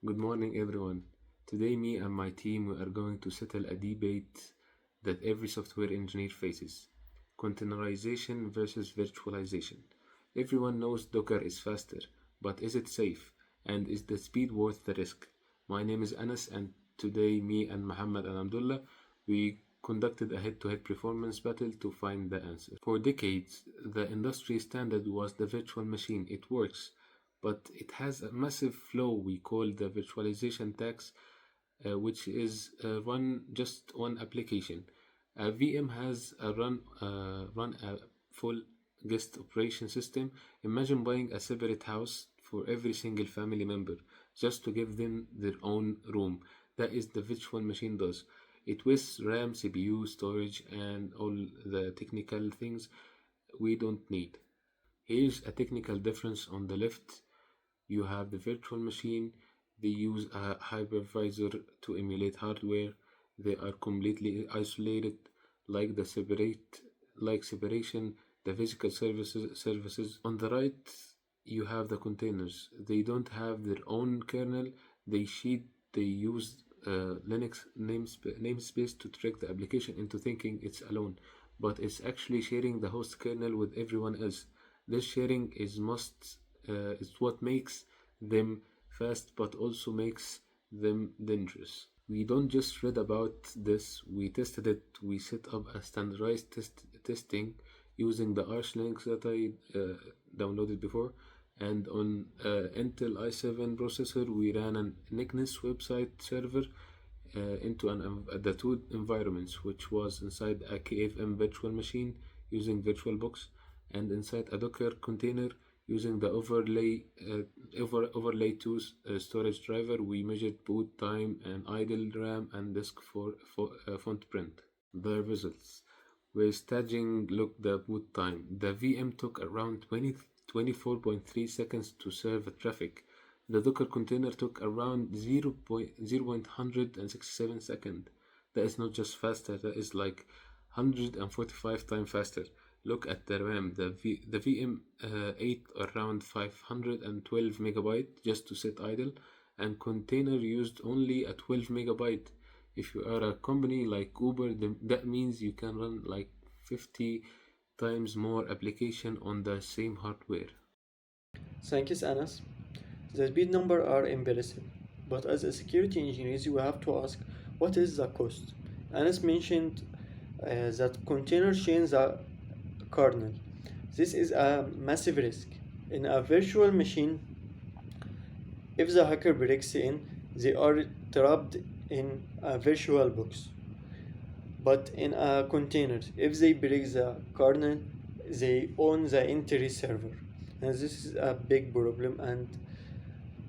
Good morning, everyone. Today, me and my team we are going to settle a debate that every software engineer faces: containerization versus virtualization. Everyone knows Docker is faster, but is it safe? And is the speed worth the risk? My name is Anas, and today, me and Muhammad and Abdullah, we conducted a head to head performance battle to find the answer. For decades, the industry standard was the virtual machine. It works, but it has a massive flaw we call the virtualization tax, which is just one application. A VM has run a full guest operation system. Imagine buying a separate house for every single family member just to give them their own room. That is the virtual machine does. It wastes RAM, CPU, storage, and all the technical things we don't need. Here's a technical difference on the left. You have the virtual machine. They use a hypervisor to emulate hardware. They are completely isolated, like separation, the physical services. On the right, you have the containers. They don't have their own kernel. They use Linux namespace to trick the application into thinking it's alone, but it's actually sharing the host kernel with everyone else. This sharing is what makes them fast, but also makes them dangerous. We don't just read about this, we tested it. We set up a standardized testing using the Arch Linux that I downloaded before, and on Intel i7 processor we ran an Ignis website server into the two environments, which was inside a KFM virtual machine using VirtualBox, and inside a Docker container using the overlay 2 storage driver. We measured boot time and idle RAM and disk for font print. The results were staging. Look, the boot time. The VM took around 24.3 seconds to serve traffic. The Docker container took around 0.167 seconds. That is not just faster, that is like 145 times faster. Look at the RAM. The VM ate around 512 megabyte just to sit idle, and container used only a 12 megabyte. If you are a company like Uber, that means you can run like 50 times more application on the same hardware. Thank you, Anas. The speed numbers are impressive, but as a security engineers, you have to ask, what is the cost? Anas mentioned that containers change the kernel. This is a massive risk. In a virtual machine, if the hacker breaks in, they are trapped in a virtual box. But in a container, if they break the kernel, they own the entire server. And this is a big problem and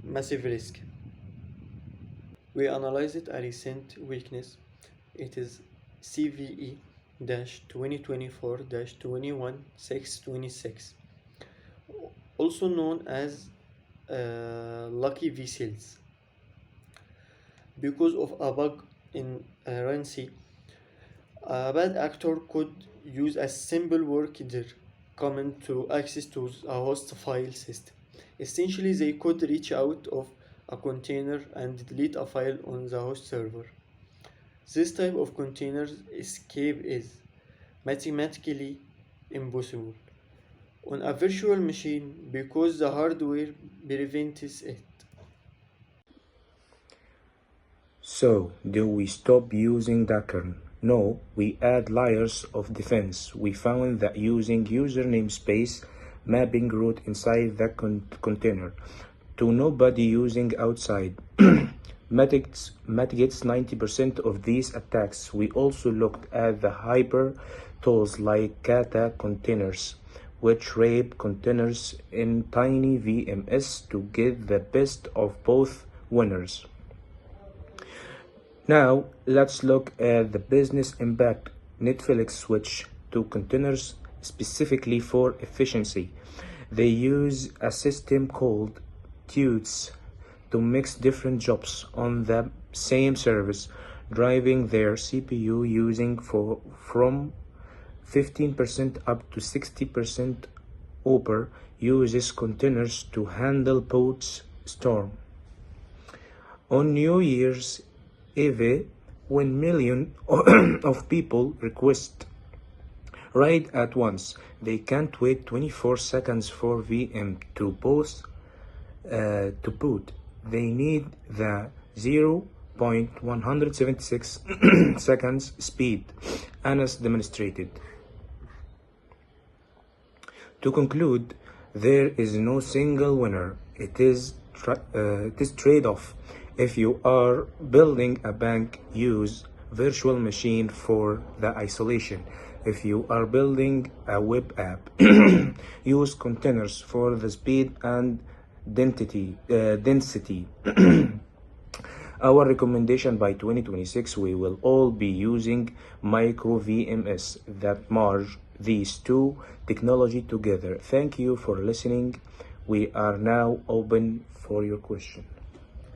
massive risk. We analyzed a recent weakness. It is CVE 2024 21626, also known as lucky vessels. Because of a bug in RNC, a bad actor could use a simple workdir command to access to a host file system. Essentially, they could reach out of a container and delete a file on the host server. This type of container escape is mathematically impossible on a virtual machine because the hardware prevents it. So, do we stop using Docker? No, we add layers of defense. We found that using user namespace mapping root inside the container to nobody using outside mitigates 90% of these attacks. We also looked at the hyper tools like Kata containers, which wrap containers in tiny VMS to get the best of both winners. Now, let's look at the business impact. Netflix switched to containers specifically for efficiency. They use a system called queues to mix different jobs on the same service, driving their CPU using from 15% up to 60%. Uber uses containers to handle bots storm. On New Year's Eve, when millions of people request right at once, they can't wait 24 seconds for VM to boot. They need the 0.176 seconds speed Anas demonstrated. To conclude, there is no single winner. It is trade-off. If you are building a bank, use virtual machine for the isolation. If you are building a web app, use containers for the speed and density. Our recommendation: by 2026, we will all be using micro VMS that merge these two technology together. Thank you for listening. We are now open for your questions.